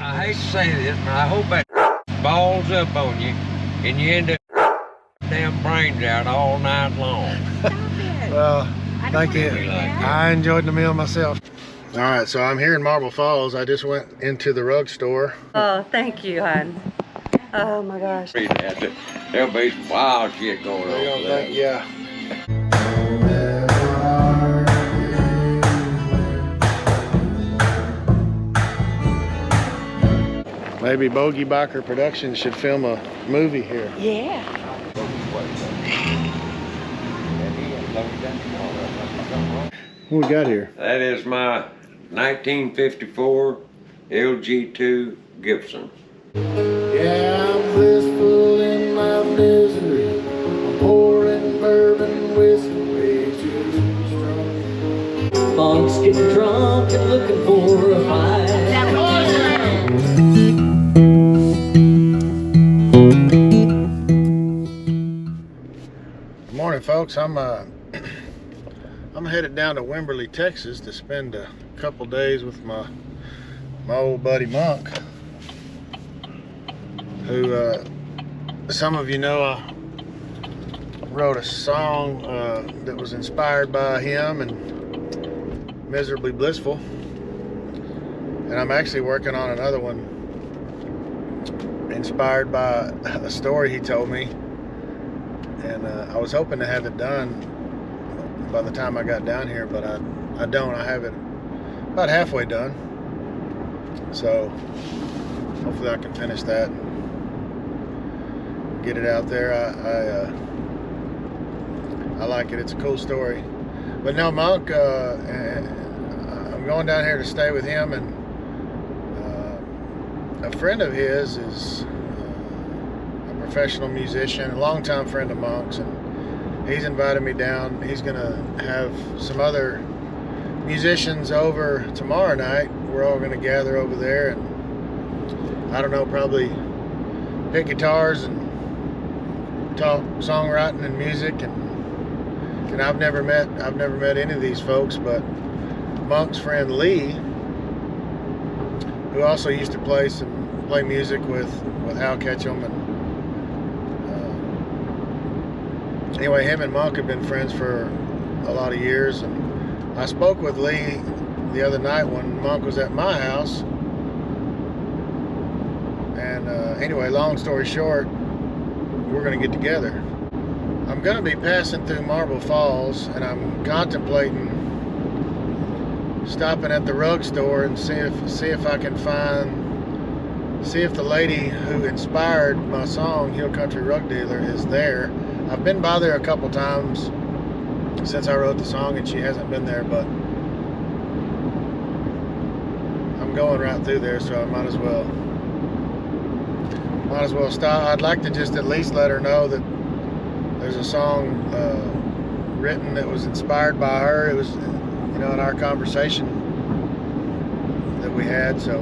I hate to say this, but I hope that balls up on you and you end up damn brains out all night long. Well, thank you. I enjoyed the meal myself. All right, so I'm here in Marble Falls. I just went into the rug store. Oh, thank you, hon. Oh my gosh. There'll be some wild shit going on there. Yeah. Maybe Bogey Biker Productions should film a movie here. Yeah. What we got here? That is my 1954 LG2 Gibson. Yeah, I'm blissful in my misery. I'm pouring bourbon whiskey way too strong. Monks getting drunk and looking for a fight. Good morning, folks. I'm headed down to Wimberley, Texas to spend a couple days with my old buddy Monk, who some of you know I wrote a song that was inspired by him and Miserably Blissful, and I'm actually working on another one inspired by a story he told me, and I was hoping to have it done by the time I got down here, but I don't. I have it about halfway done, so hopefully I can finish that and get it out there. I like it. It's a cool story. But no, Monk, I'm going down here to stay with him, and a friend of his is a professional musician, a longtime friend of Monk's, and he's invited me down. He's gonna have some other musicians over tomorrow night. We're all gonna gather over there, and I don't know, probably pick guitars and talk songwriting and music. And I've never met any of these folks, but Monk's friend Lee, who also used to play music with Hal Ketchum, and anyway, him and Monk have been friends for a lot of years. And I spoke with Lee the other night when Monk was at my house. And anyway, long story short, we're going to get together. I'm going to be passing through Marble Falls, and I'm contemplating stopping at the rug store and see if I can see if the lady who inspired my song, Hill Country Rug Dealer, is there. I've been by there a couple times since I wrote the song, and she hasn't been there, but I'm going right through there, so I might as well stop. I'd like to just at least let her know that there's a song written that was inspired by her. It was, in our conversation that we had, so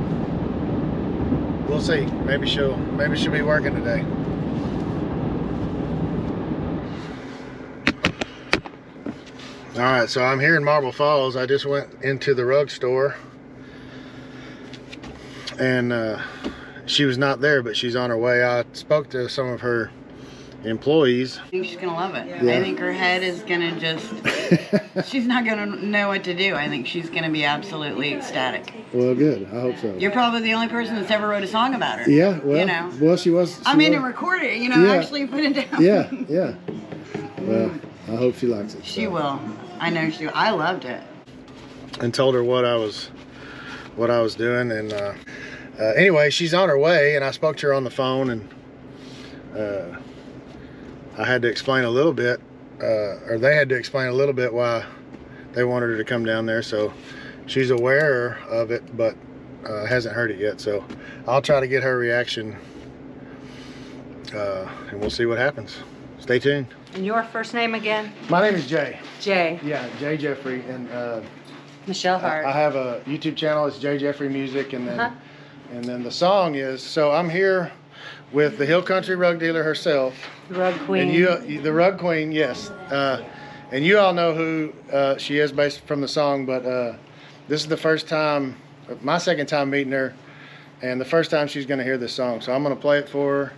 we'll see. Maybe she'll be working today. All right, so I'm here in Marble Falls. I just went into the rug store, and she was not there, but she's on her way. I spoke to some of her employees. I think she's gonna love it. Yeah. I think her head is gonna just, she's not gonna know what to do. I think she's gonna be absolutely ecstatic. Well, good. I hope so. You're probably the only person that's ever wrote a song about her. Yeah, well, you know. Well, she was. I mean, to record it, Yeah. actually put it down. Yeah. Well, I hope she likes it. She will. I know she will. I loved it. And told her what I was doing, and anyway, she's on her way, and I spoke to her on the phone, and I had to explain a little bit, or they had to explain a little bit why they wanted her to come down there. So she's aware of it, but hasn't heard it yet. So I'll try to get her reaction, and we'll see what happens. Stay tuned. And your first name again? My name is Jay. Jay. Yeah, Jay Jeffrey, and Michelle Hart. I have a YouTube channel. It's Jay Jeffrey Music, and then the song is. So I'm here with the Hill Country Rug Dealer herself. The Rug Queen. And the Rug Queen, yes. And you all know who she is based from the song, but this is the first time, my second time meeting her, and the first time she's going to hear this song. So I'm going to play it for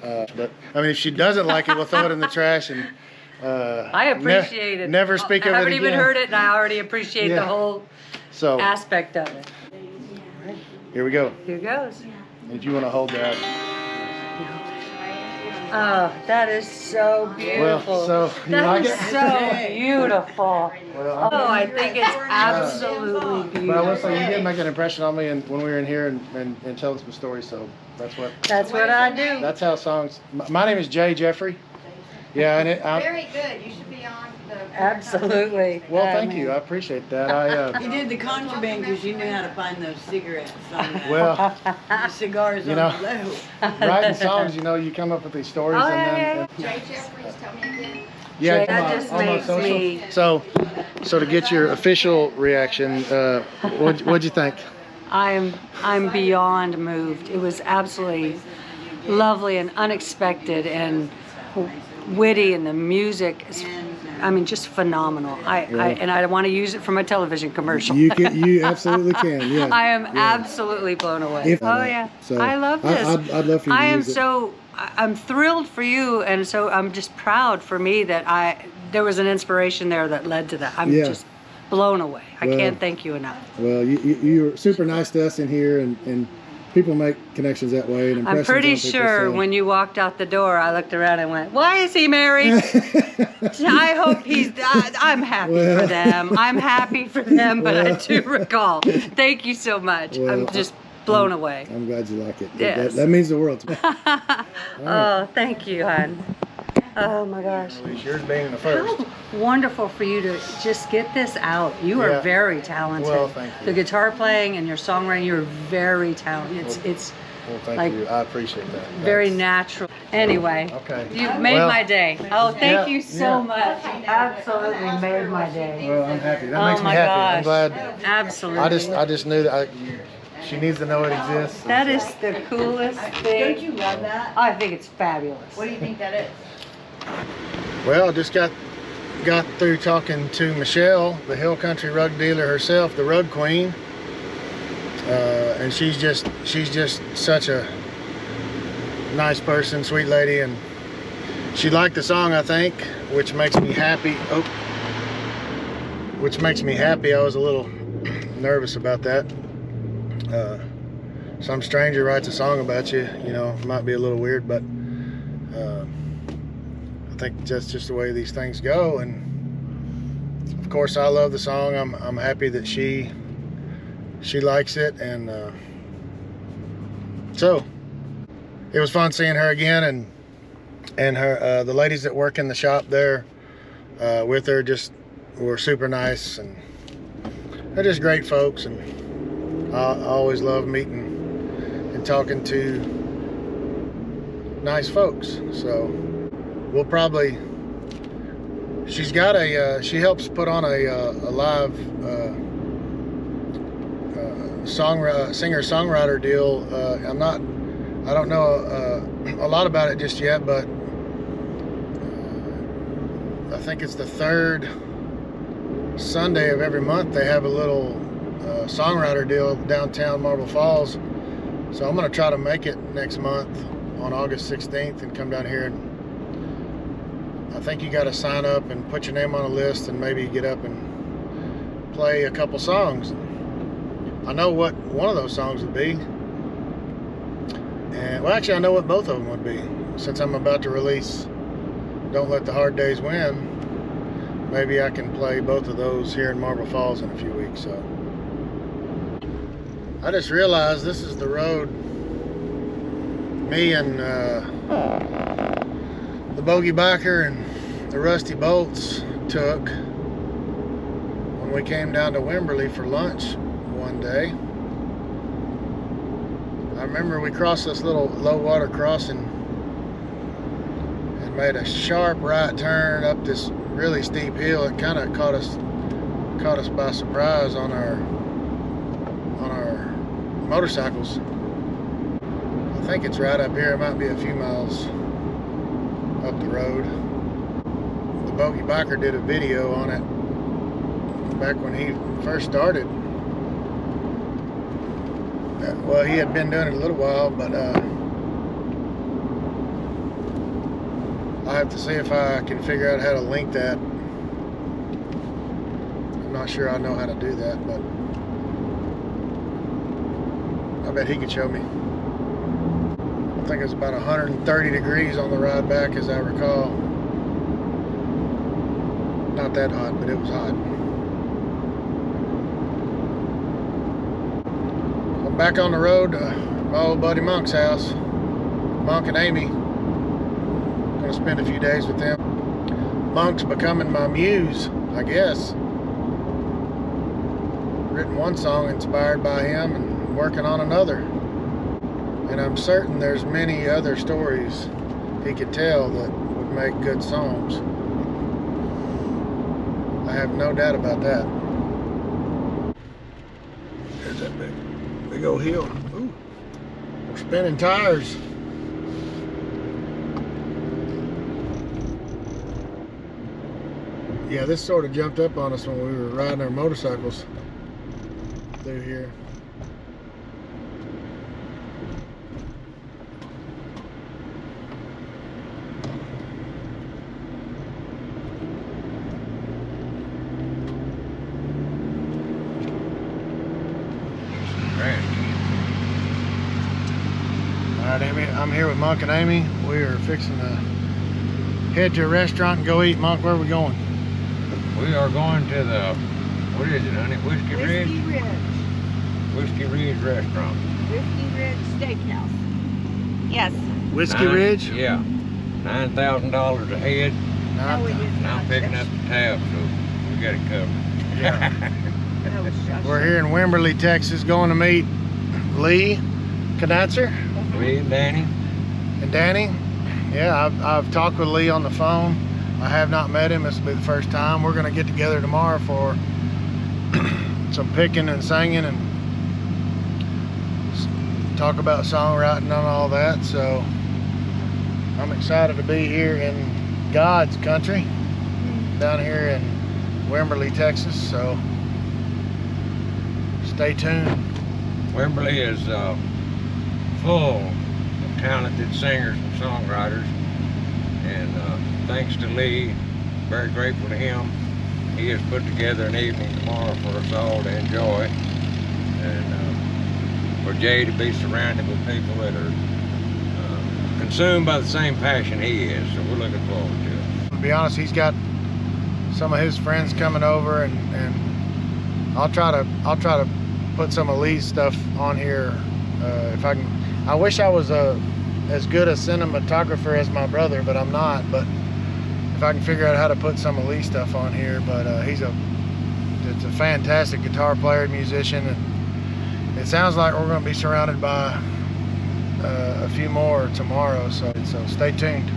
her. But I mean, if she doesn't like it, we'll throw it in the trash and I appreciate it. Never speak of it again. I haven't even heard it, and I already appreciate the whole aspect of it. Here we go. Here goes. If you want to hold that. Oh, that is so beautiful. Well, so you like it? So beautiful. Well, I think it's absolutely beautiful. But I will say, you did make an impression on me when we were in here and telling some stories, so that's what I do. That's how songs. My name is Jay Jeffrey. Yeah, and very good. You should be on the. Absolutely. Well, thank you. I appreciate that. You did the contraband because you knew how to find those cigarettes on Well, cigars on the low. Writing songs, you come up with these stories and then. Jay Jeffries, tell me again. Yeah, that just makes me. So to get your official reaction, what'd you think? I'm beyond moved. It was absolutely lovely and unexpected and witty, and the music is, just phenomenal. I want to use it for my television commercial. You absolutely can. Yeah. I am absolutely blown away. So, I love this. I'd love for you to use it. I'm thrilled for you, and so I'm just proud for me that there was an inspiration there that led to that. I'm just blown away. I can't thank you enough. Well, you're super nice to us in here, and people make connections that way. And I'm pretty sure when you walked out the door, I looked around and went, "Why is he married?" I hope I'm happy for them. I'm happy for them, but I do recall. Thank you so much. Well, I'm just blown away. I'm glad you like it. Yes. That means the world to me. Oh, thank you, hon. Oh my gosh. At least yours being the first. How wonderful for you to just get this out. You are very talented. Well, thank you. The guitar playing and your songwriting, you're very talented. It's well, thank you. I appreciate that. Very natural. Anyway, you've made my day. Oh, thank you so much. You absolutely made my day. Well, I'm happy. That makes me happy. Gosh. I'm glad. Absolutely. I just knew that she needs to know it exists. That is the coolest thing. Don't you love that? I think it's fabulous. What do you think that is? Well, just got through talking to Michelle, the Hill Country rug dealer herself, the rug queen, and she's just such a nice person, sweet lady, and she liked the song, I think, which makes me happy. I was a little nervous about that. Some stranger writes a song about you, it might be a little weird, but I think that's just the way these things go. And of course, I love the song. I'm happy that she likes it, and so it was fun seeing her again, and her the ladies that work in the shop there with her just were super nice, and they're just great folks, and I always love meeting and talking to nice folks. So we'll probably, she's got she helps put on a live singer-songwriter deal. I don't know a lot about it just yet, but I think it's the third Sunday of every month they have a little songwriter deal downtown Marble Falls. So I'm gonna try to make it next month on August 16th and come down here, and I think you got to sign up and put your name on a list and maybe get up and play a couple songs. I know what one of those songs would be, and well, actually I know what both of them would be, since I'm about to release Don't Let the Hard Days Win. Maybe I can play both of those here in Marble Falls in a few weeks. So I just realized this is the road me and the Bogey Biker and the Rusty Bolts took when we came down to Wimberley for lunch one day. I remember we crossed this little low water crossing and made a sharp right turn up this really steep hill. It kind of caught us by surprise on our motorcycles. I think it's right up here. It might be a few miles up the road. The Bogey Biker did a video on it back when he first started. Well, he had been doing it a little while, but I'll have to see if I can figure out how to link that. I'm not sure I know how to do that, but I bet he could show me. I think it was about 130 degrees on the ride back, as I recall. Not that hot, but it was hot. I'm back on the road to my old buddy Monk's house. Monk and Amy. Gonna spend a few days with them. Monk's becoming my muse, I guess. Written one song inspired by him and working on another. And I'm certain there's many other stories he could tell that would make good songs. I have no doubt about that. There's that big old hill. Ooh, we're spinning tires. Yeah, this sort of jumped up on us when we were riding our motorcycles through here. Alright, Amy, I'm here with Monk and Amy. We are fixing to head to a restaurant and go eat. Monk, where are we going? We are going to the, what is it, honey? Whiskey Ridge? Whiskey Ridge. Whiskey Ridge Restaurant. Whiskey Ridge Steakhouse. Yes. Whiskey Ridge? Yeah. $9,000 a head. No, it is And not. I'm picking up the tab, so we got it covered. Yeah. No, shush. We're here in Wimberley, Texas, going to meet Lee Knatzer Lee and Danny. and Danny. Yeah, I've talked with Lee on the phone. I have not met him. This will be the first time. We're going to get together tomorrow for some picking and singing and talk about songwriting and all that. So I'm excited to be here in God's country, down here in Wimberley, Texas. So stay tuned. Wimberley is full of talented singers and songwriters, and thanks to Lee, very grateful to him. He has put together an evening tomorrow for us all to enjoy, and for Jay to be surrounded with people that are consumed by the same passion he is. So we're looking forward to it. To be honest, he's got some of his friends coming over, and I'll try to put some of Lee's stuff on here if I can. I wish I was as good a cinematographer as my brother, but I'm not. But if I can figure out how to put some of Lee's stuff on here, but it's a fantastic guitar player and musician, and it sounds like we're going to be surrounded by a few more tomorrow. So stay tuned.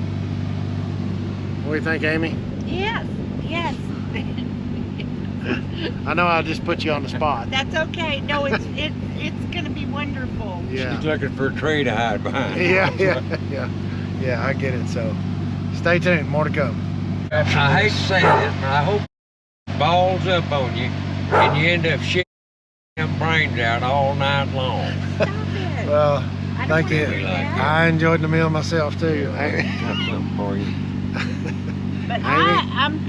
What do you think, Amy? Yes, yes. I know I just put you on the spot. That's okay. No, it's gonna be wonderful. Yeah. She's looking for a tree to hide behind. Yeah, I get it. So stay tuned, more to come. I hate to say this, but I hope it balls up on you and you end up shitting them brains out all night long. Stop it. Well, I don't thank wanna you. do that. I enjoyed the meal myself too. Got something for you. But Amy?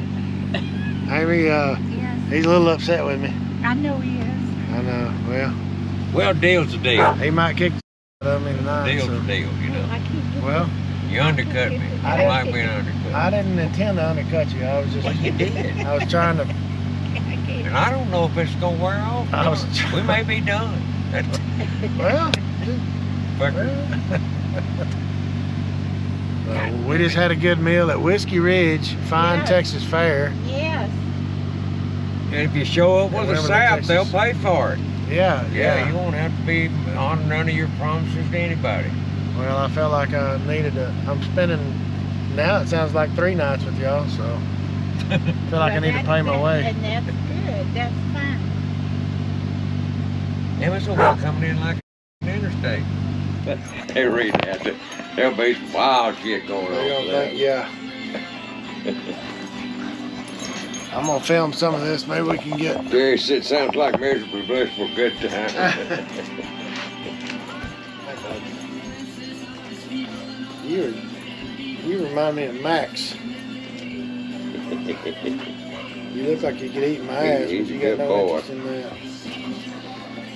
Amy, yes, he's a little upset with me. I know he is. I know. Well, deal's a deal. He might kick the out of me tonight. Deal's So. a deal, you know. I can't get Well, You undercut me. I don't like being undercut. I didn't intend to undercut you. I was just. Well, you did. I was trying to. I can't. And I don't know if it's gonna wear off. I was We may be done. That's Well. fucker. We just had a good meal at Whiskey Ridge, fine Yes. Texas fare. Yes. And if you show up with a Wimberley, sap, Texas. they'll pay for it. Yeah, Yeah, you won't have to be on none of your promises to anybody. Well, I felt like I needed to. I'm spending now. It sounds like 3 nights with y'all, so I feel like I need to pay my way. And that's good. That's fine. Damn, it's over coming in like an interstate. Hey, read that. There'll be some wild shit going on. Yeah. I'm gonna film some of this. Maybe we can get. Jerry said, sounds like miserably blissful good time. You remind me of Max. You look like you could eat my ass, He's but a you good got no boy. interest in that.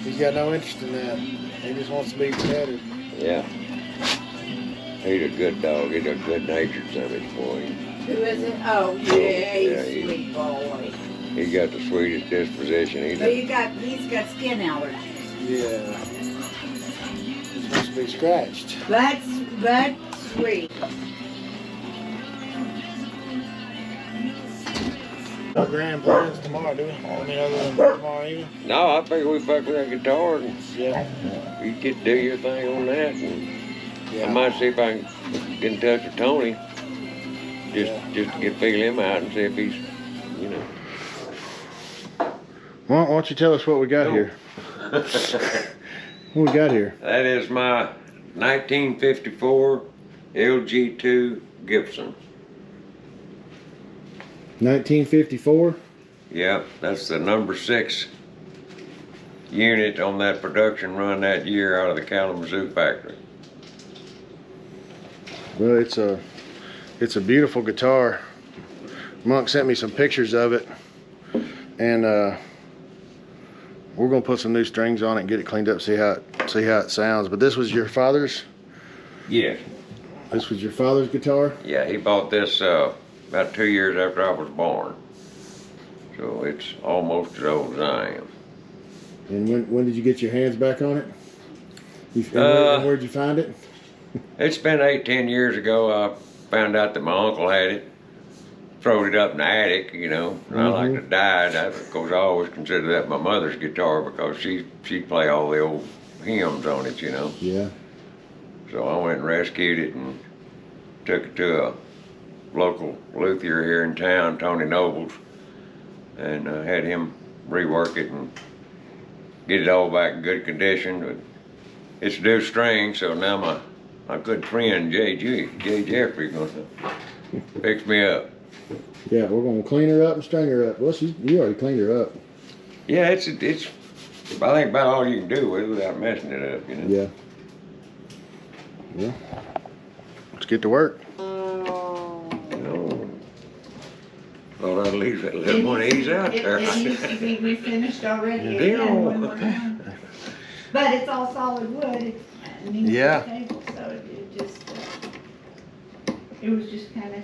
He's got no interest in that. He just wants to be petted. Yeah. He's a good dog. He's a good-natured son of his boy. Who is it? Oh, yeah, yeah, he's a sweet boy. He's got the sweetest disposition. But he's got skin allergies. Yeah. He's supposed to be scratched. That's sweet. No grand plans tomorrow, do we? I mean, other than tomorrow evening? No, I figure we fuck with that guitar and Yeah. you get to do your thing on that. And Yeah. I might see if I can get in touch with Tony. Just to feel him out and see if he's, you know. Well, why don't you tell us what we got here? What we got here? That is my 1954 LG2 Gibson. 1954? Yep, that's the number 6 unit on that production run that year out of the Kalamazoo factory. Well, it's a beautiful guitar. Monk sent me some pictures of it, and we're gonna put some new strings on it and get it cleaned up, see how it sounds. But this was your father's? Yeah. This was your father's guitar? Yeah, he bought this about 2 years after I was born. So it's almost as old as I am. And when did you get your hands back on it? Where'd you find it? It's been 8-10 years ago. I found out that my uncle had it. Throwed it up in the attic, you know. And I like to die. Of course, I always consider that my mother's guitar because she'd play all the old hymns on it, you know. Yeah. So I went and rescued it and took it to a local luthier here in town, Tony Nobles, and had him rework it and get it all back in good condition. But it's a new string, so now my good friend Jay Jeffrey gonna fix me up. Yeah, we're gonna clean her up and string her up. Well, you already cleaned her up. Yeah, it's I think about all you can do with it without messing it up, you know. Yeah. Yeah. Let's get to work. You know, thought I'd leave that little one ease out there. It needs to be refinished already Yeah. again when we're done. But it's all solid wood. It's a neat Yeah. table, so it was just kind of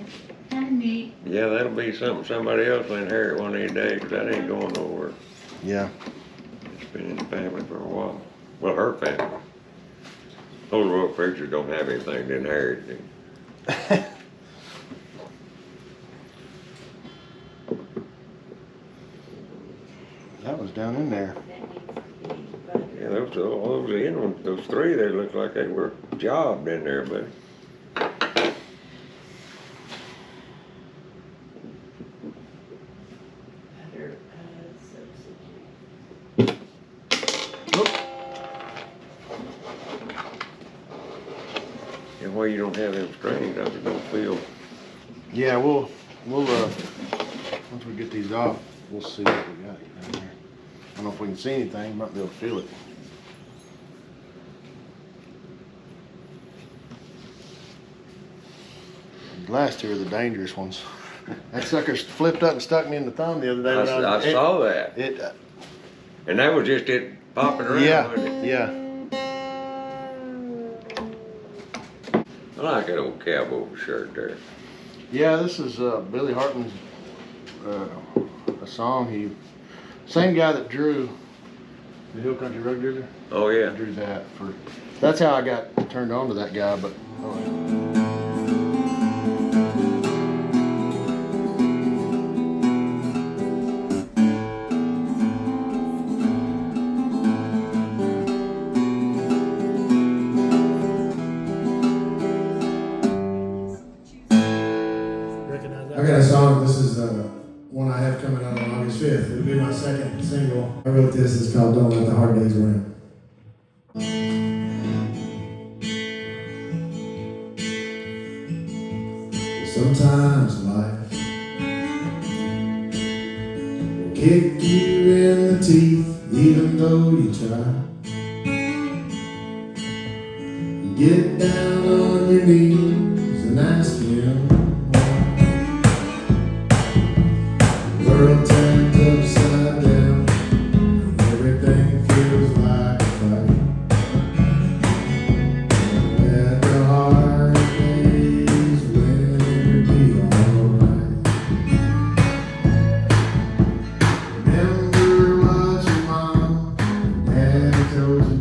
neat. Yeah, that'll be something somebody else will inherit one of these days, 'cause that ain't going nowhere. Yeah. It's been in the family for a while. Well, her family. Old world preachers don't have anything to inherit. That was down in there. Yeah, those 3, they look like they were jobbed in there, but. And where you don't have them strings, I just don't feel. Yeah, we'll once we get these off, we'll see what we got down there. I don't know if we can see anything, might be able to feel it. The last 2 are the dangerous ones. That sucker flipped up and stuck me in the thumb the other day. I saw that. And that was just it popping around. Yeah, wasn't it? yeah. I like that old cowboy shirt there. Yeah, this is Billy Hartman's a song. Same guy that drew the Hill Country Road Digger. Oh yeah. Drew that for. That's how I got turned on to that guy. But I got a song. This is one I have coming out on August 5th. It'll be my second single. I wrote this. It's called "Don't Let the Hard Days Win." Sometimes life will kick you in the teeth, even though you try. You Get down on your knees and ask him why. World turns upside down, everything feels like a fight. Let the hard days win, be alright. Remember what your mom and dad told you.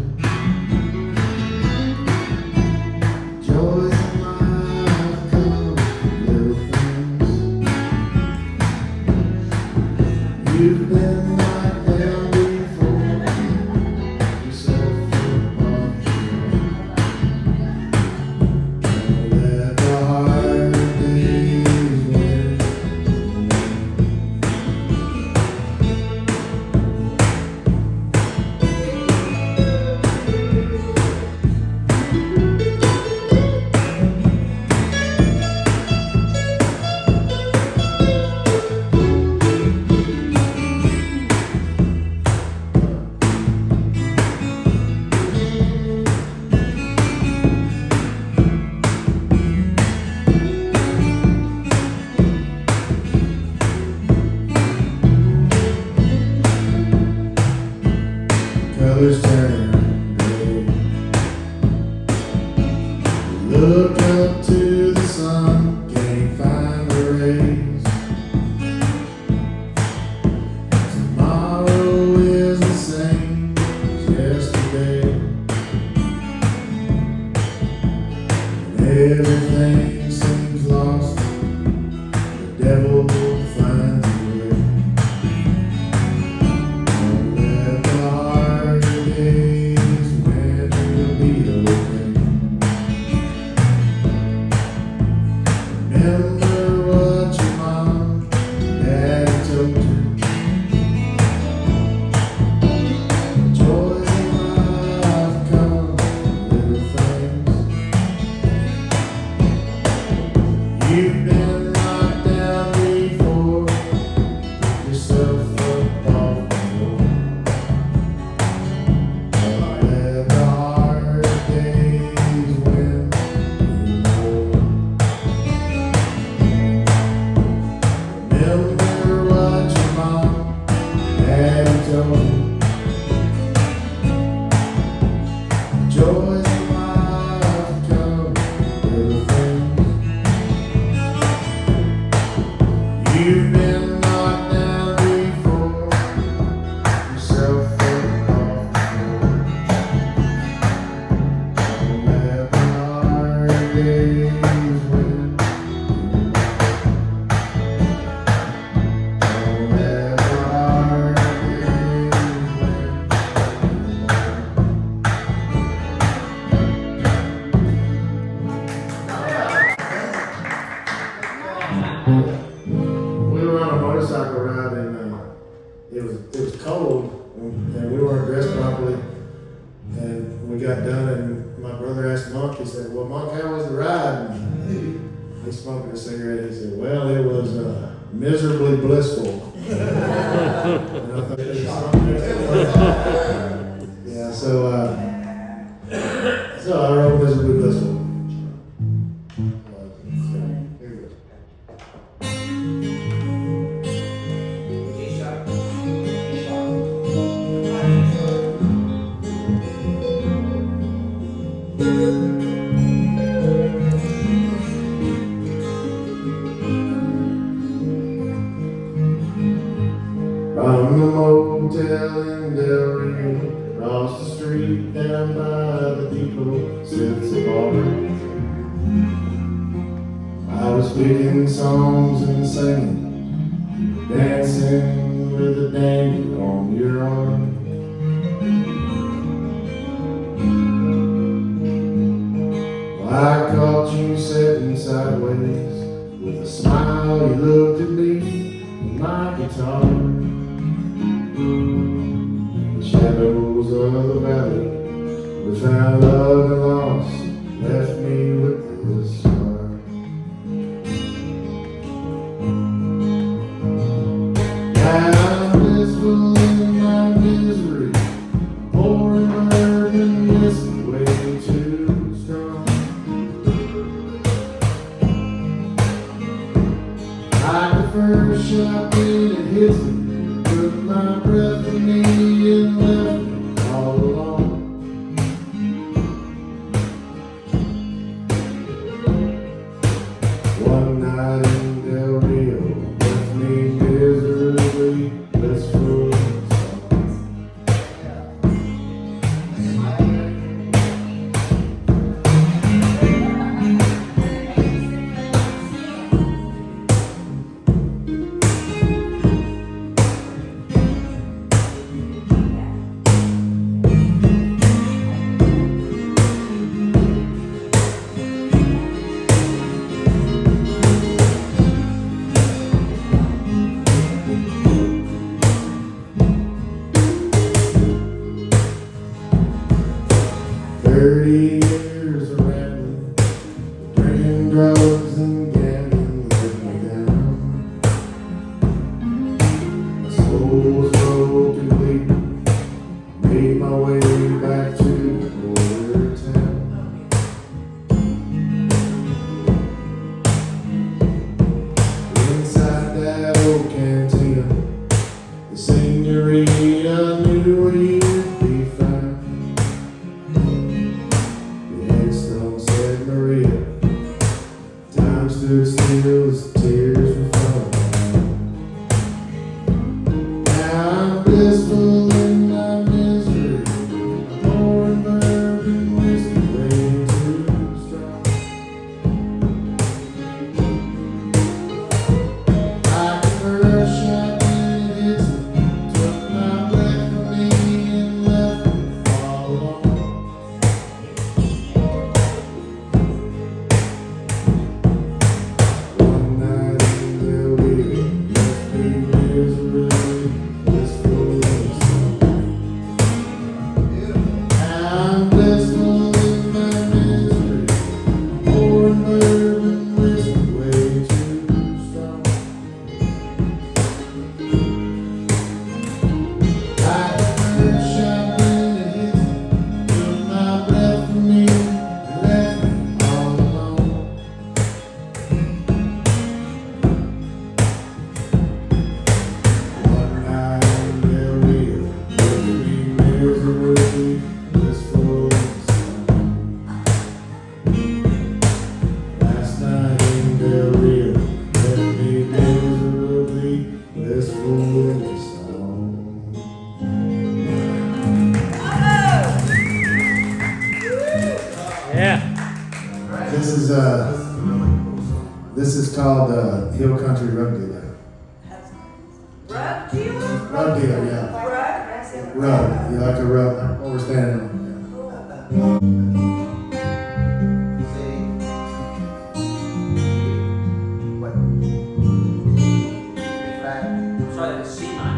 Joys in life come from little things. You've been knocked down before, yourself apart. Let the hard days win. Colors turn gray. Look up to the sun, can't find the rays. Tomorrow is the same as yesterday. And everything seems lost, the devil finds a way. Don't let the hard days win, you'll be okay. Remember what your mom and dad told you. Joys in life come from little things. You've been knocked down before, pick yourself up off the floor. Let the hard days win anymore. Remember what your mom and dad told you. Joys in life come from little things. You've been knocked down before, yourself up off the floor. Let the hard days win. Let the hard days win. We were on a motorcycle ride and it was cold and we weren't dressed properly. And we got done and my brother asked Monk, he said, well, Monk, how was the ride? And he's smoking a cigarette. He said, well, it was miserably blissful. And I thought, yeah, so I wrote miserably blissful. Here we go. From the motel in Del Rio, across the street down by the depot, sits a bar. I was picking songs and singing, dancing with a dandy on your arm. Well, I caught you sitting sideways, with a smile you looked at me, and my guitar. The shadows of the valley, which I loved and lost, left me with this scar. I'm blissful in my misery, pouring my urban whiskey way too strong. her shopping, it hits me, took my breath from me and left me all alone. One night in Del Rio left me miserably blissful. 30 years of rambling, drinking drugs and gambling let me down. My soul was broken, bleeding, made my way back to the border town. Inside that old cantina, the senorita knew where you'd be found. Said Maria, time stood still as tears were falling. Now I'm blissful in my misery, I'm pouring bourbon whiskey way too strong. I prefer champagne, it hits me, took my breath from me and left me all alone. This is called Hill Country Rug Dealer. Rug dealer? Rug dealer, yeah. Rug. You like a rug? What we're standing on. Try to see my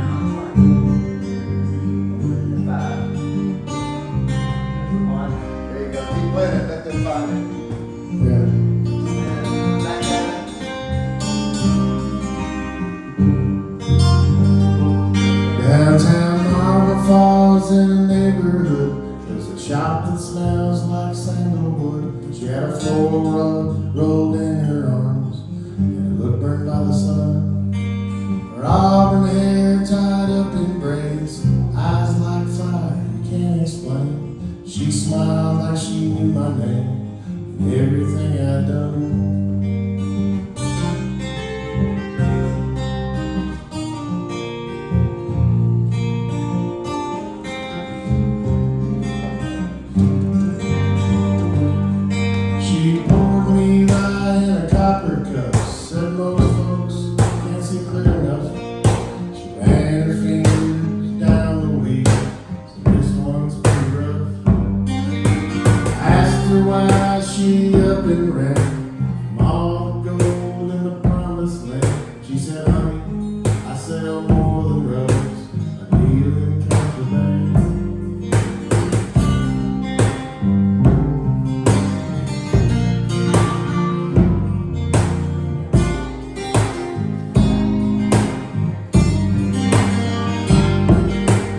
There you go. Keep playing it. Let them find it. Yeah. Downtown Marble Falls in a neighborhood, there's a shop that smells like sandalwood. She had a floral rug rolled in her arms, and it looked burnt by the sun. Her auburn hair tied up in braids, eyes like fire, you can't explain. She smiled like she knew my name and everything I'd done. Why she up and ran, all gold in the promised land. She said, honey, I sell more than roses, I deal in contraband.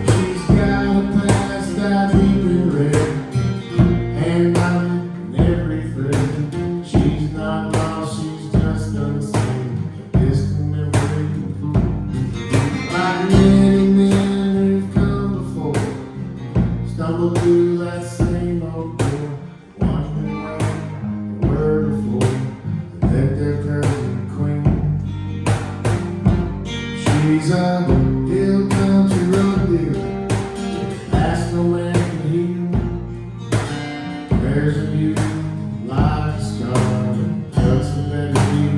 She's got a past I deep in red, and I'm she's view, like a star, cuts a better view.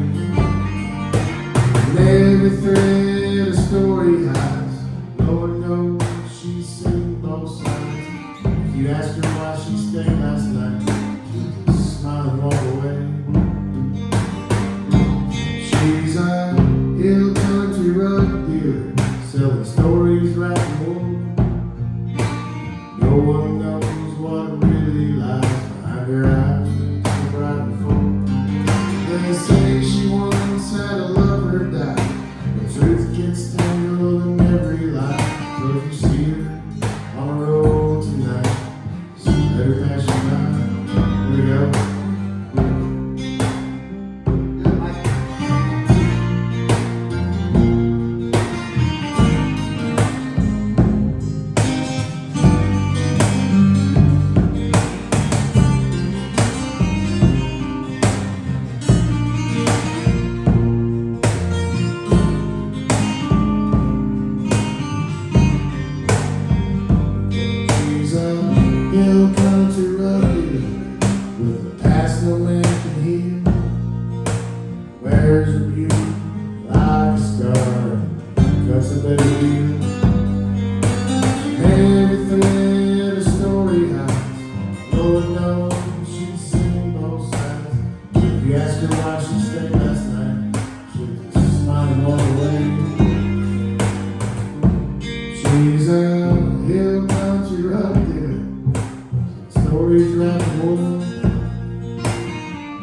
And every thread a story hides. Lord knows she's seen both sides. If you ask her why she stayed last night, she'll just smile and walk away. She's a hill country rug dealer, selling stories right and more. No one knows what really lies behind her eyes, so bright and full. They say she once had a lover die. The truth gets tangled in every lie. So if you see her on the road tonight, just let her pass you by. Here we go. She's a hill country road dealer with a past no man can heal. Wears her beauty like a scar, cuts a better deal. Everything a story hides. Lord knows she's seen both sides. If you ask her why she stayed last night, she'll just smile and walk away. She's a hill country road dealer, stories right and more.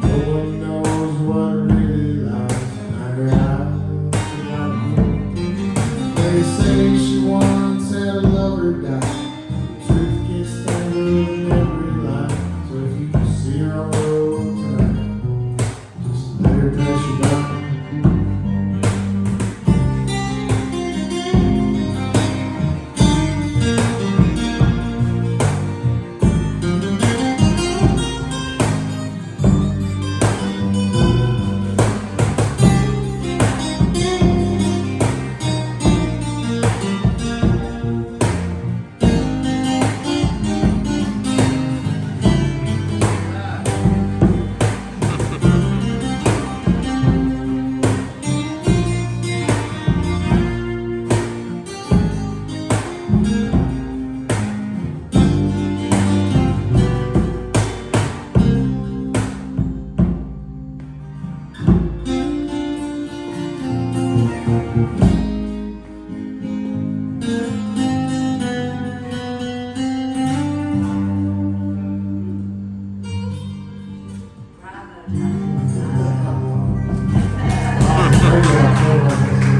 No one knows what really lies behind her eyes. They say she once had a lover die. The truth gets tangled in every lie. So if you see her on the road tonight, just let her pass you by.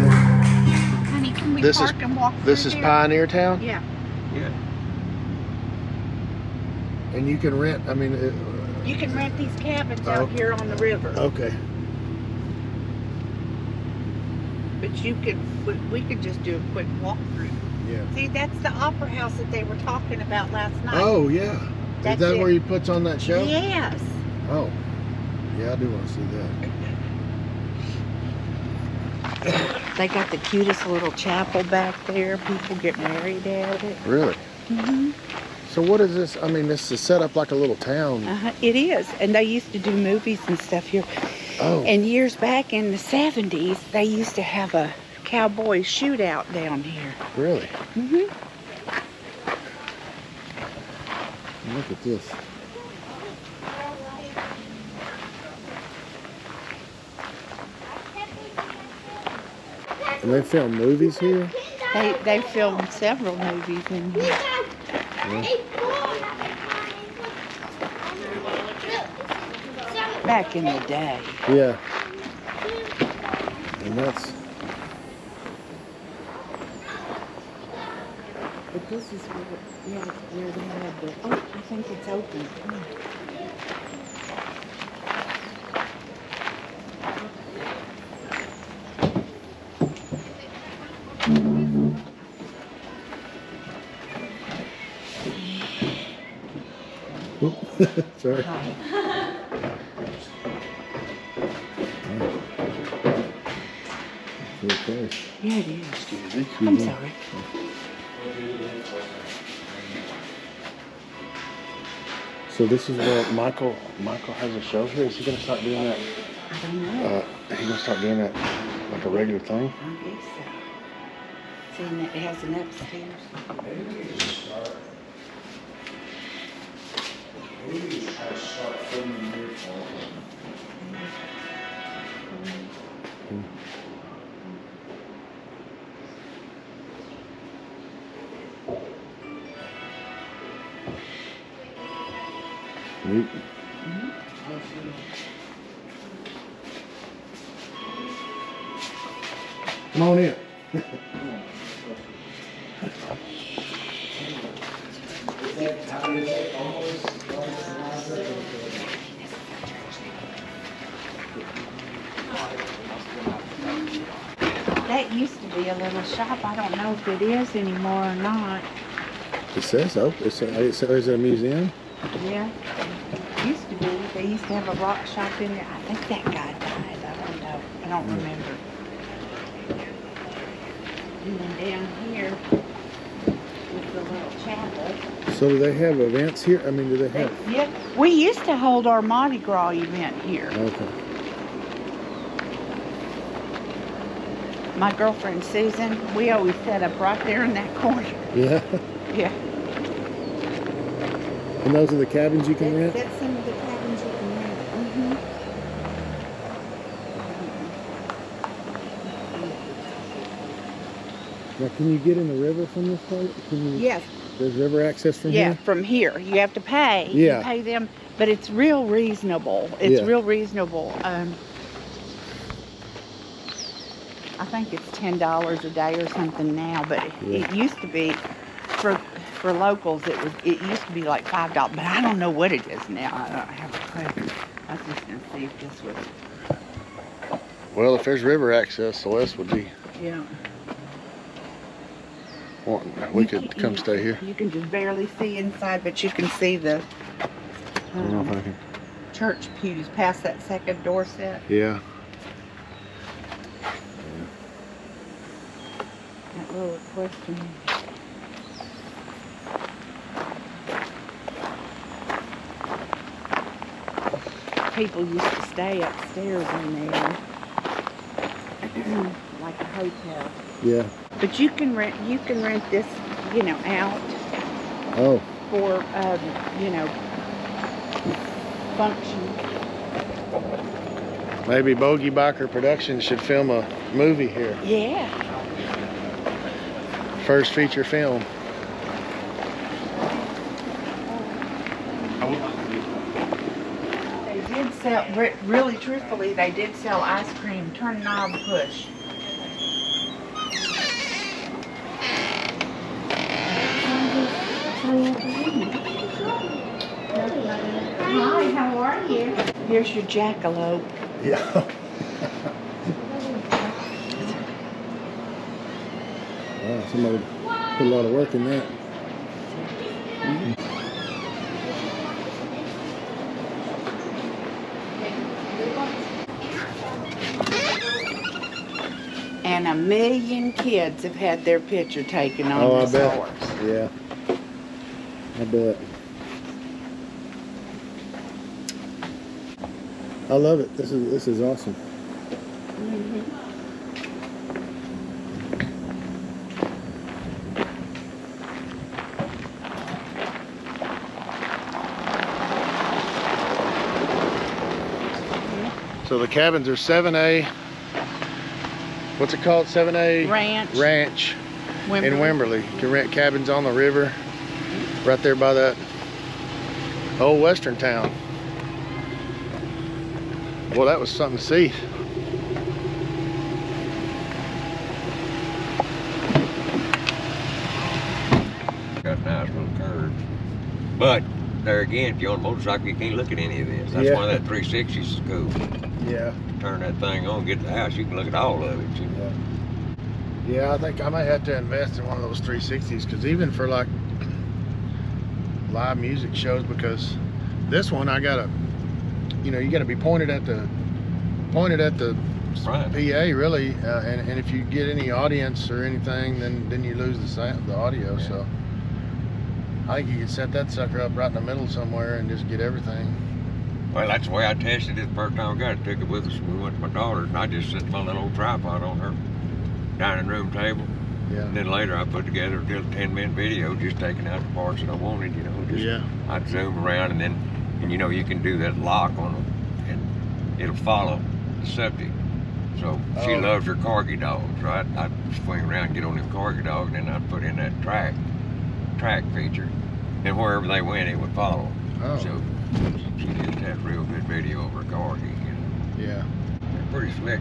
Honey, can we This is- park and walk This through is there? Pioneer Town, Yeah. Yeah. and you can rent. I mean, You can rent these cabins Oh. out here on the river. okay. But you could, we could just do a quick walkthrough. Yeah. See, that's the opera house that they were talking about last night. Oh yeah. That's is that it. where he puts on that show? Yes. Oh. Yeah, I do want to see that. They got the cutest little chapel back there. People get married at it. Really? Mm-hmm. So what is this? I mean, this is set up like a little town. It is. And they used to do movies and stuff here. Oh. And years back in the 70s, they used to have a cowboy shootout down here. Really? Mm-hmm. Look at this. And they film movies here? They filmed several movies in here. Back in the day. Yeah. And that's... But this is where, yeah, where they had the, oh, I think it's open. Come on. Sorry. Real close. Yeah, it is. Excuse me. I'm sorry. So this is where Michael has a show here. Is he gonna start doing that? I don't know. He's gonna start doing that like a regular thing. I guess so. Seeing that it has an upstairs. Neat. Come on in. That used to be a little shop. I don't know if it is anymore or not. It says so. Is it a museum? Yeah. It used to be. They used to have a rock shop in there. I think that guy died. I don't know. I don't remember. And then down here with the little chapel. So do they have events here? I mean, do they have? Yeah. We used to hold our Mardi Gras event here. Okay. My girlfriend Susan, we always set up right there in that corner. Yeah. Yeah. And those are the cabins you can rent? That's some of the cabins you can rent. Mm-hmm. Now, can you get in the river from this place? Can you? Yes. There's river access from Yeah, here? from here. You have to pay. Yeah. You pay them, but it's real reasonable. It's Yeah. real reasonable. I think it's $10 a day or something now, but Yeah. it used to be for locals. It used to be like $5, but I don't know what it is now. I don't have a clue. I was just gonna see if this was. Well, if there's river access, Celeste would be Yeah. wanting. We could come stay here. You can just barely see inside, but you can see the I don't know if I can. church pews past that second door set. Yeah. That little question. People used to stay upstairs in there, like a hotel. Yeah. But you can rent this, out Oh. for, function. Maybe Bogey Biker Productions should film a movie here. Yeah. First feature film. They did sell, really truthfully, they did sell ice cream. Turn knob, push. Hi, how are you? Here's your jackalope. Yeah. Wow, somebody put a lot of work in that. And 1 million kids have had their picture taken on Oh, I this bet. horse. Yeah. I bet. I love it. This is awesome. So the cabins are 7A. What's it called? 7A Ranch. in Wimberley. You can rent cabins on the river, right there by that old western town. Well, that was something to see. Got nice little curves. But there again, if you're on a motorcycle, you can't look at any of this. That's Yeah. why that 360 is cool. Yeah. Turn that thing on, get to the house, you can look at all of it. Yeah, I think I might have to invest in one of those 360s, because even for like live music shows, because this one I gotta, you gotta be pointed at the Right. PA really, and if you get any audience or anything, then you lose the audio. Yeah. So I think you could set that sucker up right in the middle somewhere and just get everything. Well, that's the way I tested it the first time I got it. Took it with us when we went to my daughter's, and I just set my little old tripod on her dining room table. Yeah. And then later I put together a little 10-minute video just taking out the parts that I wanted, you know. Just, Yeah. I'd zoom around and you know, you can do that lock on them and it'll follow the subject. So she Oh. loves her corgi dogs, right? I'd swing around and get on them corgi dogs, and then I'd put in that track feature. And wherever they went, it would follow. Oh. So she just has real good video of her corgi, you know. Yeah. They're pretty slick,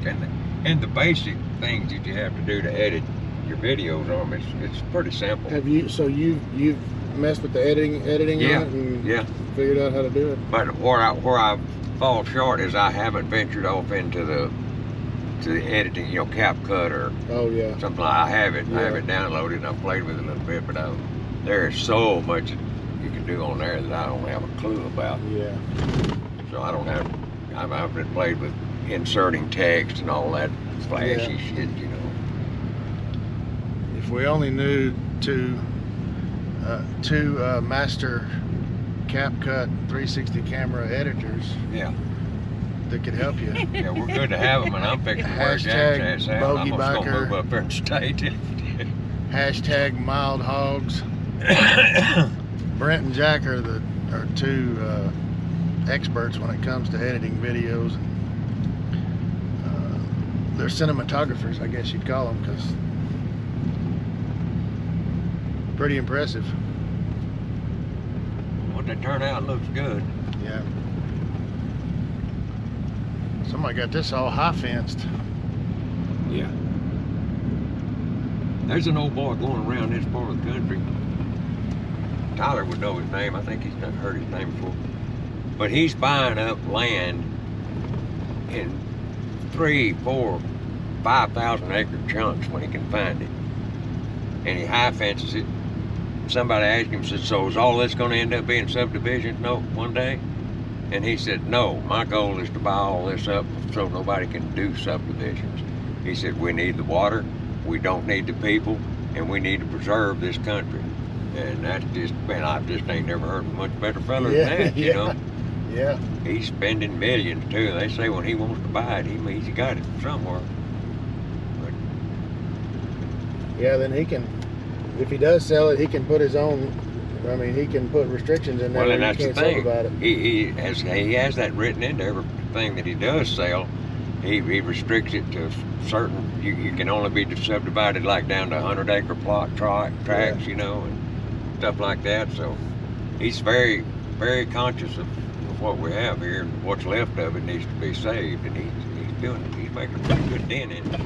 and the basic things that you have to do to edit your videos on them, it's pretty simple. Have you? So you've messed with the editing Yeah, on it and yeah. figured out how to do it. But where I fall short is I haven't ventured off into the editing, you know, CapCut or Oh yeah. something like. I have it Yeah. downloaded and I've played with it a little bit, but there is so much you can do on there that I don't have a clue about. Yeah. So I haven't played with inserting text and all that flashy shit, you know. If we only knew two master CapCut 360 camera editors Yeah. that could help you. Yeah, we're good to have them, and I'm fixing to wear Jack's ass out. I'm just gonna Bogeybacker. move up there and stay till Hashtag mild hogs. Brent and Jack are two experts when it comes to editing videos. They're cinematographers, I guess you'd call them, because pretty impressive. What they turn out looks good. Yeah. Somebody got this all high fenced. Yeah. There's an old boy going around this part of the country. Tyler would know his name. I think he's never heard his name before. But he's buying up land in 3, 4, 5,000 acre chunks when he can find it. And he high fences it. Somebody asked him, said, so is all this going to end up being subdivisions one day? And he said, no, my goal is to buy all this up so nobody can do subdivisions. He said, we need the water, we don't need the people, and we need to preserve this country. And that's just, man, I just ain't never heard of a much better fella than that, you know. Yeah. He's spending millions too. They say when he wants to buy it, he means he got it from somewhere. But Yeah, then he can, if he does sell it, he can put his own, I mean, he can put restrictions in there well, and where that's you the can't sell thing. about it. He has that written into everything that he does sell. He restricts it to certain. You can only be subdivided like down to 100-acre plot tracts, you know, and stuff like that. So he's very, very conscious of what we have here, and what's left of it needs to be saved, and he's doing it. He's making a pretty good dent in it.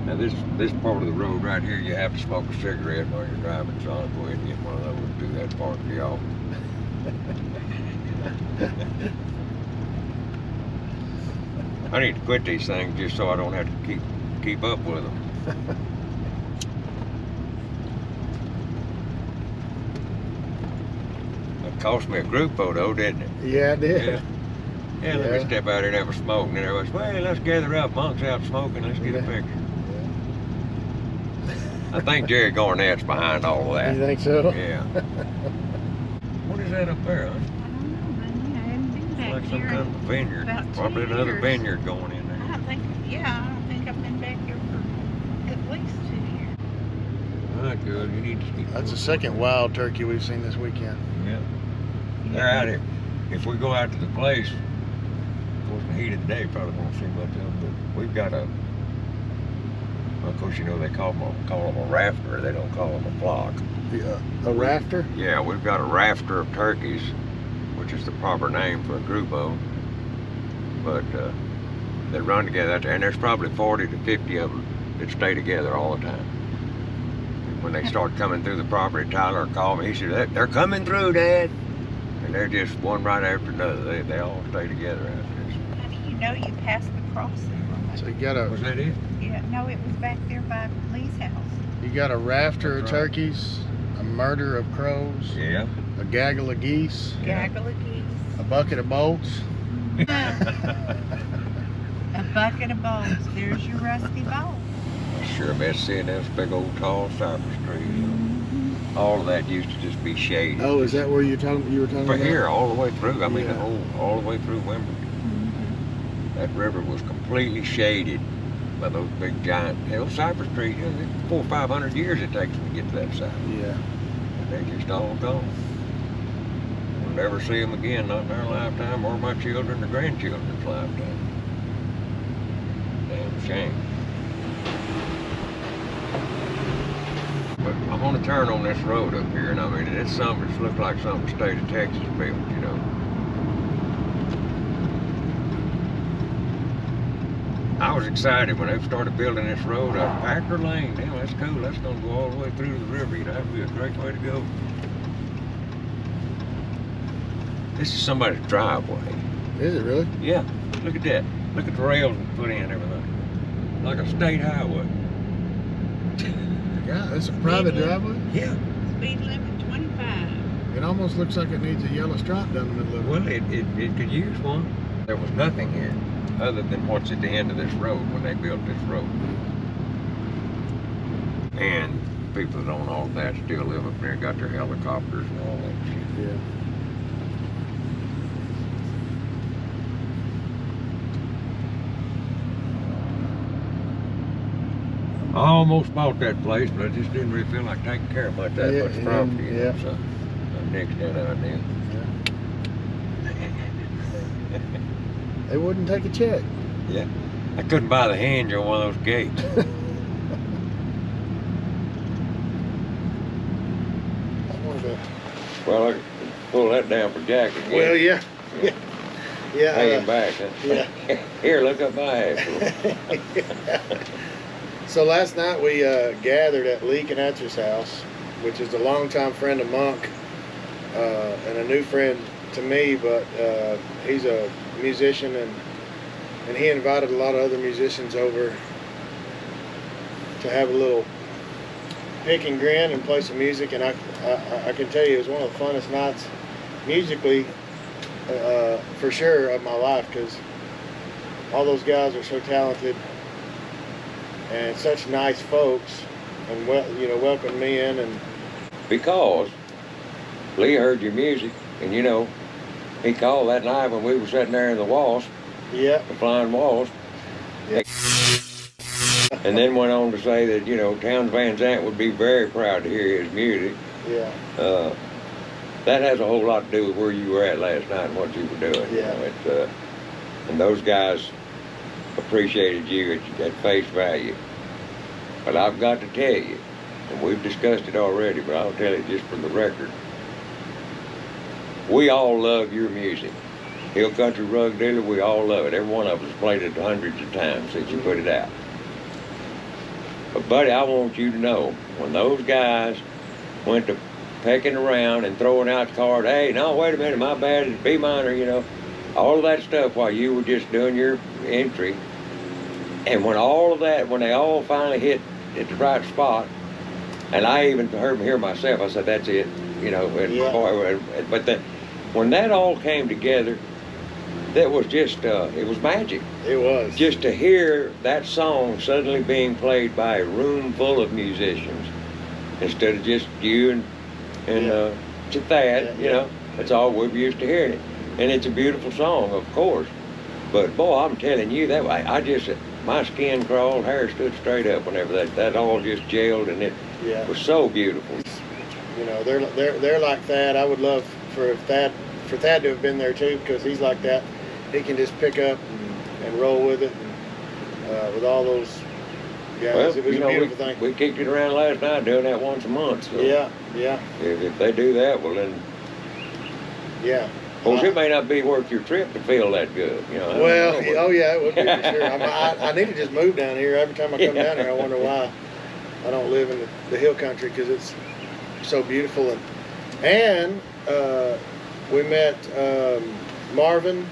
Now this part of the road right here, you have to smoke a cigarette while you're driving, so I'll go ahead and get one of those and do that part for y'all. I need to quit these things just so I don't have to keep up with them. That cost me a group photo, didn't it? Yeah, it did. Yeah, let me step out here and have a smoke. And then everybody's, well, let's gather up, monks out smoking, let's get a picture. I think Jerry Garnett's behind all of that. You think so? Yeah. What is that up there, huh? I don't know, honey. I haven't been back Like some here kind of a vineyard. about 2 Probably another years. vineyard going in I there. don't think, I don't think I've been back here for at least 2 years. Oh, good. You need to keep That's the going. second wild turkey we've seen this weekend. Yeah. They're out here. If we go out to the place, of course, in the heat of the day, probably won't see much of them, but we've got well, of course, you know, they call them a rafter. They don't call them a flock. A rafter? Yeah, we've got a rafter of turkeys, which is the proper name for a group of them. But they run together out there, and there's probably 40 to 50 of them that stay together all the time. When they start coming through the property, Tyler called me. He said, they're coming through, Dad. And they're just one right after another. They all stay together after this. How do you know you passed the crossing? So you got a Was that it? Yeah, no, it was back there by Lee's house. rafter of That's right. turkeys, a murder of crows, Yeah. a gaggle of geese, Gaggle of geese. a bucket of bolts. A bucket of bowls. There's your rusty bowl. sure best seeing those big old tall cypress trees. All of that used to just be shady. Oh, is that where you were talking For about? here, all the way through. I mean, Yeah. all the way through Wimberley. That river was completely shaded by those big giant cypress trees. You know, 400 or 500 years it takes them to get to that side. Yeah. And they're just all gone. We'll never see them again, not in our lifetime or my children or grandchildren's lifetime. Damn shame. But I'm gonna turn on this road up here, and I mean, it's something that looks like something the state of Texas built, you know. I was excited when they started building this road up Packer Lane. Damn, that's cool. That's gonna go all the way through to the river. You know, that'd be a great way to go. This is somebody's driveway. Is it really? Yeah, look at that. Look at the rails and put in and everything. Like a state highway. Yeah, it's a private driveway. Yeah. Speed limit 25. It almost looks like it needs a yellow stripe down the middle of it. Well, it could use one. There was nothing here other than what's at the end of this road when they built this road. And people that own all of that still live up there, got their helicopters and all that shit. Yeah. I almost bought that place, but I just didn't really feel like taking care of much that Yeah, much property. You know, yeah. so I nixed that idea. They wouldn't take a check. Yeah. I couldn't buy the hinge on one of those gates. I wanted to. Well, I could pull that down for Jack again. Well, yeah. Yeah. Yeah. Pay him back. Huh? Yeah. Here, look up my ass. So last night we gathered at Lee Knatzer's house, which is a longtime friend of Monk and a new friend to me, but he's a musician and he invited a lot of other musicians over to have a little pick and grin and play some music, and I can tell you it was one of the funnest nights musically for sure of my life, because all those guys are so talented and such nice folks, and welcomed me in. And because Lee heard your music, and he called that night when we were sitting there in the Wasp, yeah, the Flying Wasp, yeah. and then went on to say that Towns Van Zandt would be very proud to hear his music. Yeah. That has a whole lot to do with where you were at last night and what you were doing. Yeah. And those guys appreciated you at face value. But I've got to tell you, and we've discussed it already, but I'll tell you just for the record, we all love your music. Hill Country Rug Dealer, we all love it. Every one of us played it hundreds of times since you put it out. But buddy, I want you to know, when those guys went to pecking around and throwing out the card, hey, no, wait a minute, my bad, it's B minor, all of that stuff while you were just doing your entry. And when all of that, when they all finally hit at the right spot, and I even heard them hear myself, I said, that's it, and Yeah. boy, but when that all came together, that was just, it was magic. It was. Just to hear that song suddenly being played by a room full of musicians, instead of just you and Thad, that's all we're used to hearing it. And it's a beautiful song, of course. But boy, I'm telling you, that way, my skin crawled, hair stood straight up whenever that all just gelled, and it was so beautiful. They're like Thad. I would love for Thad to have been there too, because he's like that. He can just pick up and roll with it, and, with all those guys. Well, it was a beautiful thing. We kicked it around last night, doing that once a month. So Yeah. if they do that, well then, Yeah. of course, it may not be worth your trip to feel that good. Well, oh yeah, it would be for sure. I need to just move down here. Every time I come down here, I wonder why I don't live in the hill country, because it's so beautiful. And we met Marvin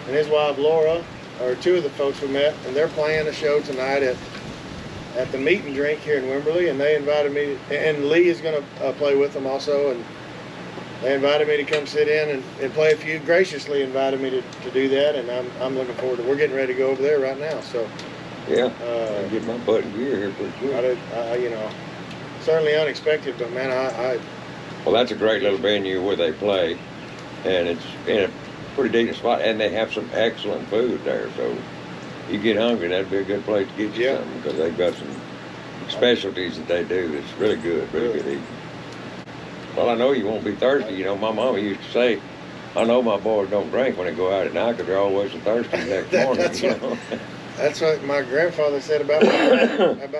and his wife Laura, or two of the folks we met, and they're playing a show tonight at the Meat and Drink here in Wimberley, and they invited me, and Lee is going to play with them also, and they invited me to come sit in and play a few, graciously invited me to do that, and I'm looking forward to it. We're getting ready to go over there right now, so Yeah, I get my butt in gear here pretty quick. You know, certainly unexpected, but man, Well, that's a great little venue where they play, and it's in a pretty decent spot, and they have some excellent food there. So you get hungry, that'd be a good place to get you something, because they've got some specialties that they do that's really good eating. Well, I know you won't be thirsty. You know, my mama used to say, I know my boys don't drink when they go out at night because they're always thirsty the next morning. That's what my grandfather said about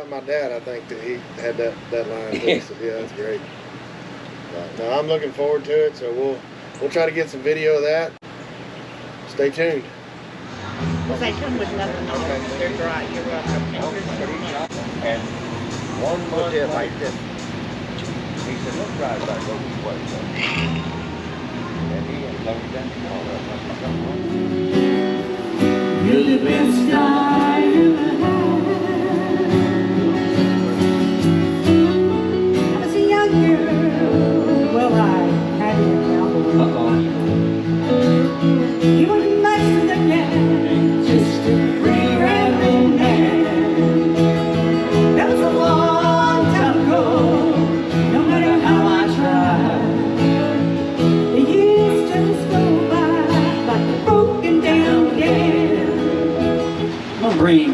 my dad. I think that he had that line too. So yeah, that's great. No, I'm looking forward to it. So we'll try to get some video of that. Stay tuned. Well, they come with nothing on it. They're dry. You're welcome. And 1 month like this, he said, let's drive back over this way. And he loaded down the car. You're the best I ever had. I was a young girl. Well, I had an cowboy. He was much of the man, just a free rambling man. That was a long time ago. No matter how I tried, the years just go by like a broken down dam. I'm gonna bring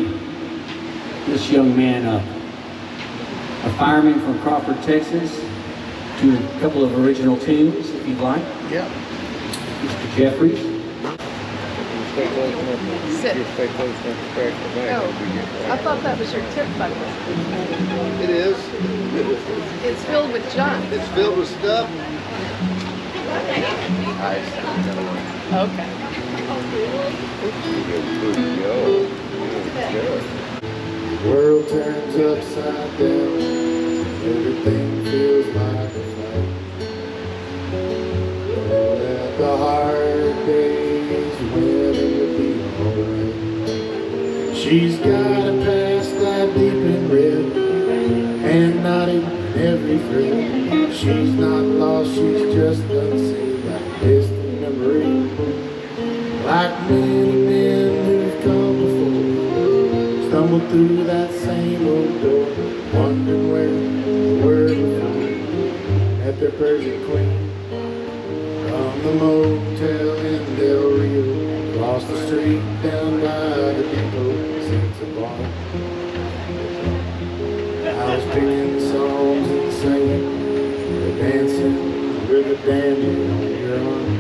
this young man up. A fireman from Crawford, Texas, to a couple of original tunes, if you'd like. Yeah. Mr. Jeffries. Stay close enough. Sit. Just stay close enough to crack the back. Oh, I thought that was your tip bucket. It is. It's filled with junk. It's filled with stuff. Okay. World turns upside down. Everything feels like a fight. Let the hard days win and it'll be alright. She's got a past that deep in red, and not in every thread. She's not lost, she's just unseen, like a distant memory. Like many men who've come before, stumbled through that same old door, wondering where the word was found at their Persian queen. From the motel in Del Rio, across the street down by the depot, sits a bar. I was picking songs and singing, dancing, river dandy on your arm.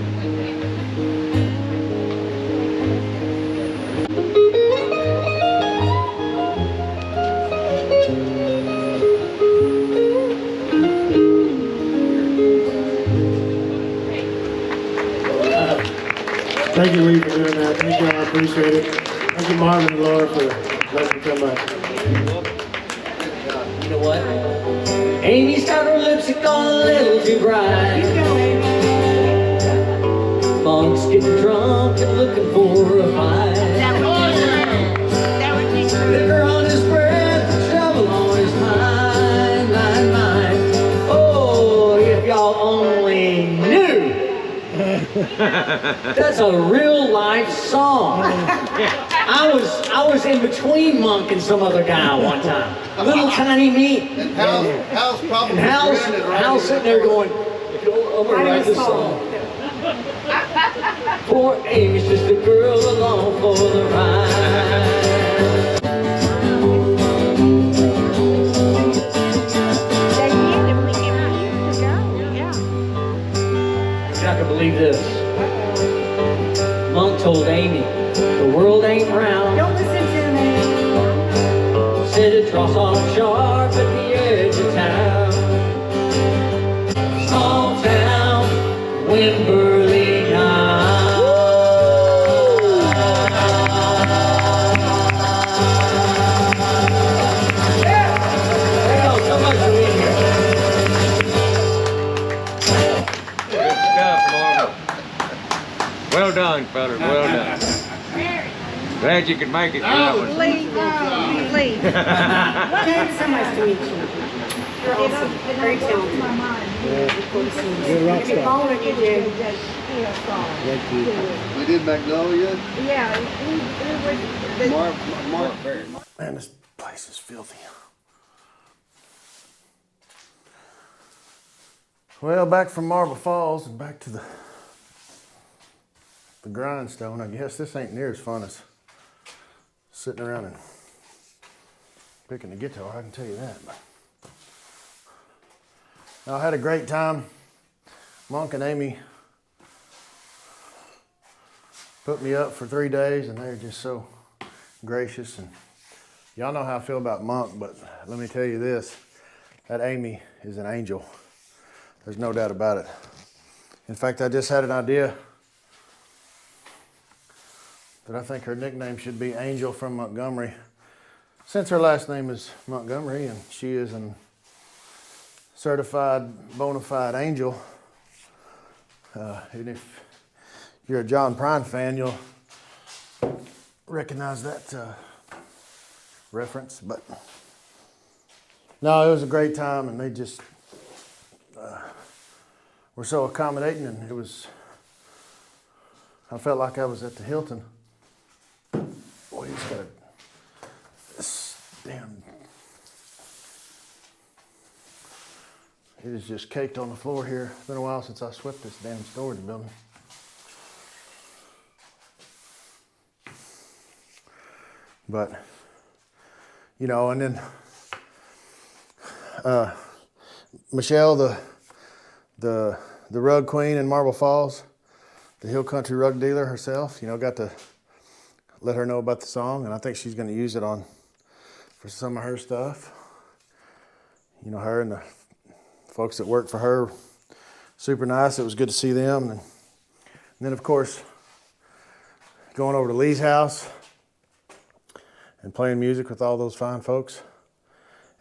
Thank you, Lee, for doing that. Thank you, I appreciate it. Thank you, Marvin and Laura, for letting me come up. You know what? Amy's got her lipstick on a little too bright. Monk's getting drunk and looking for a fight. Liquor on his breath, the trouble on his mind, mind. Oh, if y'all only knew. That's a real life song. I was in between Monk and some other guy one time. Little tiny me. And Hal's probably And Hal's sitting there going, I'm gonna write this song. Poor Amy's just a girl along for the ride. You're not gonna believe this. Monk told Amy, the world ain't round. Don't listen to me. Said it draws on sharp at the edge of town. Small town, Wimberly now. Yeah! There you go, so much for being here. Good stuff, Marvin. Well done, fellas. Well done. Glad you could make it. That was Lee. James, so nice to meet you. You're awesome. Very talented. You're a rock star. Following you, dude. Thank you. We did Magnolia. Yeah, he was Mark Berry. Man, this place is filthy. Well, back from Marble Falls and back to the grindstone. I guess this ain't near as fun as sitting around and picking the guitar, I can tell you that. I had a great time. Monk and Amy put me up for 3 days, and they're just so gracious. And y'all know how I feel about Monk, but let me tell you this, that Amy is an angel. There's no doubt about it. In fact, I just had an idea that I think her nickname should be Angel from Montgomery, since her last name is Montgomery and she is a certified bona fide angel. And if you're a John Prine fan, you'll recognize that reference. But no, it was a great time, and they just were so accommodating, and it was, I felt like I was at the Hilton. Boy, he's got this damn, it is just caked on the floor here. It's been a while since I swept this damn storage building. But, you know, and then Michelle, the rug queen in Marble Falls, the Hill Country rug dealer herself, you know, got to let her know about the song, and I think she's going to use it for some of her stuff. You know, her and the folks that work for her, super nice. It was good to see them. And then, of course, going over to Lee's house and playing music with all those fine folks.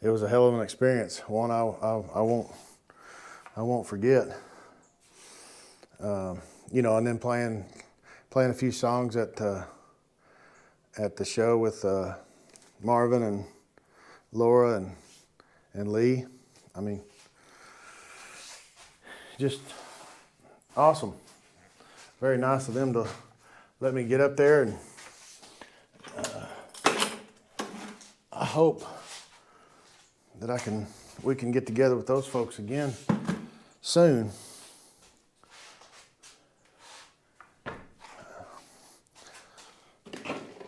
It was a hell of an experience. One I won't forget. You know, and then playing a few songs at the show with Marvin and Laura and Lee. I mean, just awesome. Very nice of them to let me get up there, and I hope that we can get together with those folks again soon.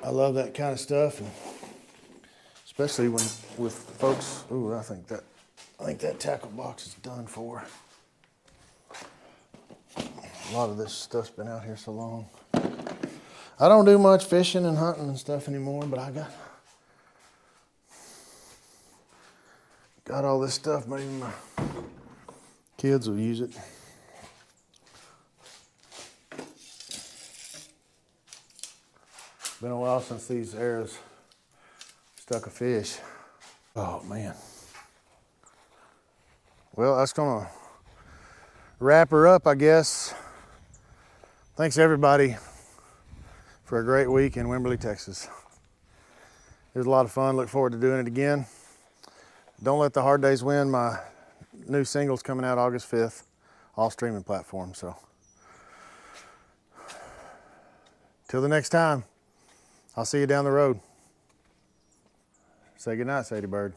I love that kind of stuff, and especially when with folks. Ooh, I think that tackle box is done for. A lot of this stuff's been out here so long. I don't do much fishing and hunting and stuff anymore, but I got all this stuff. Maybe my kids will use it. Been a while since these arrows stuck a fish. Oh man. Well, that's gonna wrap her up, I guess. Thanks everybody for a great week in Wimberley, Texas. It was a lot of fun. Look forward to doing it again. Don't Let the Hard Days Win. My new single's coming out August 5th, all streaming platforms. So till the next time, I'll see you down the road. Say goodnight, Sadie Bird.